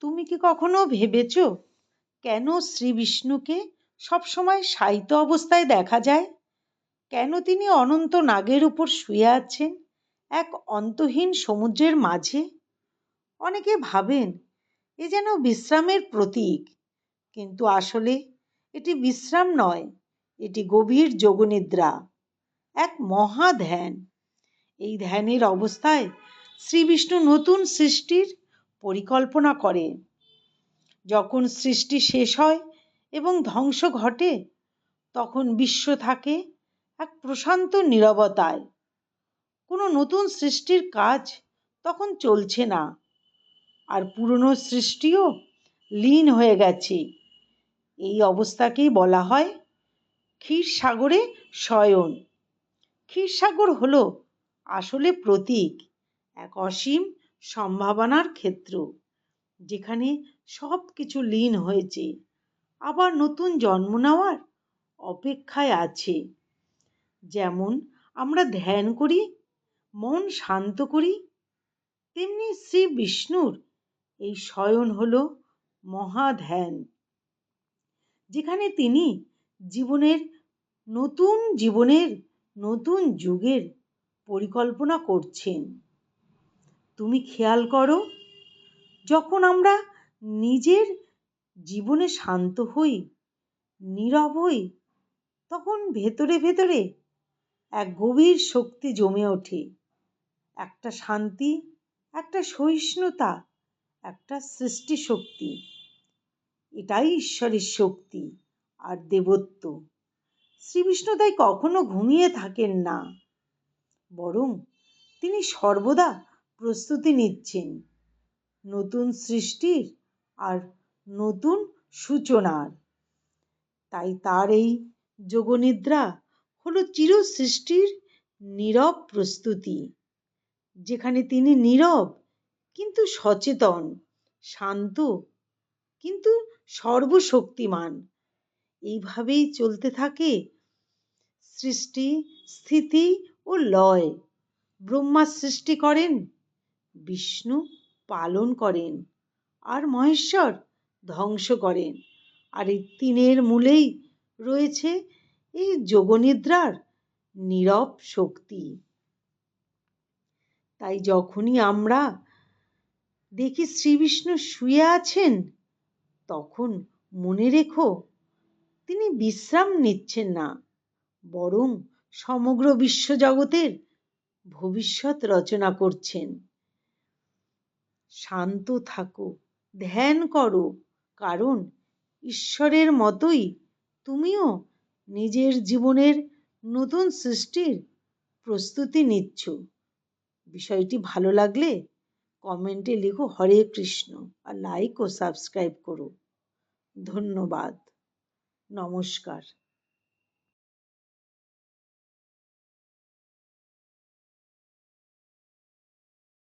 তুমি কি কখনো ভেবেছো কেন শ্রী বিষ্ণুকে সবসময় শায়িত অবস্থায় দেখা যায়? কেন তিনি অনন্ত নাগের উপর শুয়ে আছেন এক অন্তহীন সমুদ্রের মাঝে? অনেকে ভাবেন এ যেন বিশ্রামের প্রতীক, কিন্তু আসলে এটি বিশ্রাম নয়, এটি গভীর যোগনিদ্রা, এক মহা ধ্যান। এই ধ্যানের অবস্থায় শ্রী বিষ্ণু নতুন সৃষ্টির পরিকল্পনা করে। যখন সৃষ্টি শেষ হয় এবং ধ্বংস ঘটে, তখন বিশ্ব থাকে এক প্রশান্ত নীরবতায়। কোনো নতুন সৃষ্টির কাজ তখন চলছে না, আর পুরনো সৃষ্টিও লীন হয়ে গেছে। এই অবস্থাকেই বলা হয় ক্ষীরসাগরে শয়ন। ক্ষীরসাগর হলো আসলে প্রতীক, এক অসীম সম্ভাবনার ক্ষেত্র, যেখানে সব কিছু লীন হয়েছে, আবার নতুন জন্ম নেওয়ার অপেক্ষায় আছে। যেমন আমরা ধ্যান করি, মন শান্ত করি, তেমনি শ্রী বিষ্ণুর এই শয়ন হলো মহাধ্যান, যেখানে তিনি জীবনের নতুন যুগের পরিকল্পনা করছেন। তুমি খেয়াল করো, যখন আমরা নিজের জীবনে শান্ত হই, নীরব হই, তখন ভেতরে ভেতরে এক গভীর শক্তি জমে ওঠে। একটা শান্তি, একটা সহিষ্ণুতা, একটা সৃষ্টি শক্তি। এটাই ঈশ্বরের শক্তি আর দেবত্ব। শ্রীবিষ্ণু তাই কখনো ঘুমিয়ে থাকেন না, বরং তিনি সর্বদা প্রস্তুতি নিচ্ছেন নতুন সৃষ্টির আর নতুন সূচনার। তাই তার এই যোগনিদ্রা হলো চির সৃষ্টির নীরব প্রস্তুতি, যেখানে তিনি নীরব কিন্তু সচেতন, শান্ত কিন্তু সর্বশক্তিমান। এইভাবেই চলতে থাকে সৃষ্টি, স্থিতি ও লয়। ব্রহ্মা সৃষ্টি করেন, বিষ্ণু পালন করেন, আর মহেশ্বর ধ্বংস করেন। আর এই তিনের মূলেই রয়েছে এই যোগনিদ্রার নীরব শক্তি। তাই যখনই আমরা দেখি শ্রী বিষ্ণু শুয়ে আছেন, তখন মনে রেখো তিনি বিশ্রাম নিচ্ছেন না, বরং সমগ্র বিশ্বজগতের ভবিষ্যৎ রচনা করছেন। শান্ত থাকো, ধ্যান করো, কারণ ঈশ্বরের মতোই তুমিও নিজের জীবনের নতুন সৃষ্টির প্রস্তুতি নিচ্ছ। বিষয়টি ভালো লাগলে কমেন্টে লিখো হরে কৃষ্ণ, আর লাইক ও সাবস্ক্রাইব করো। ধন্যবাদ। নমস্কার।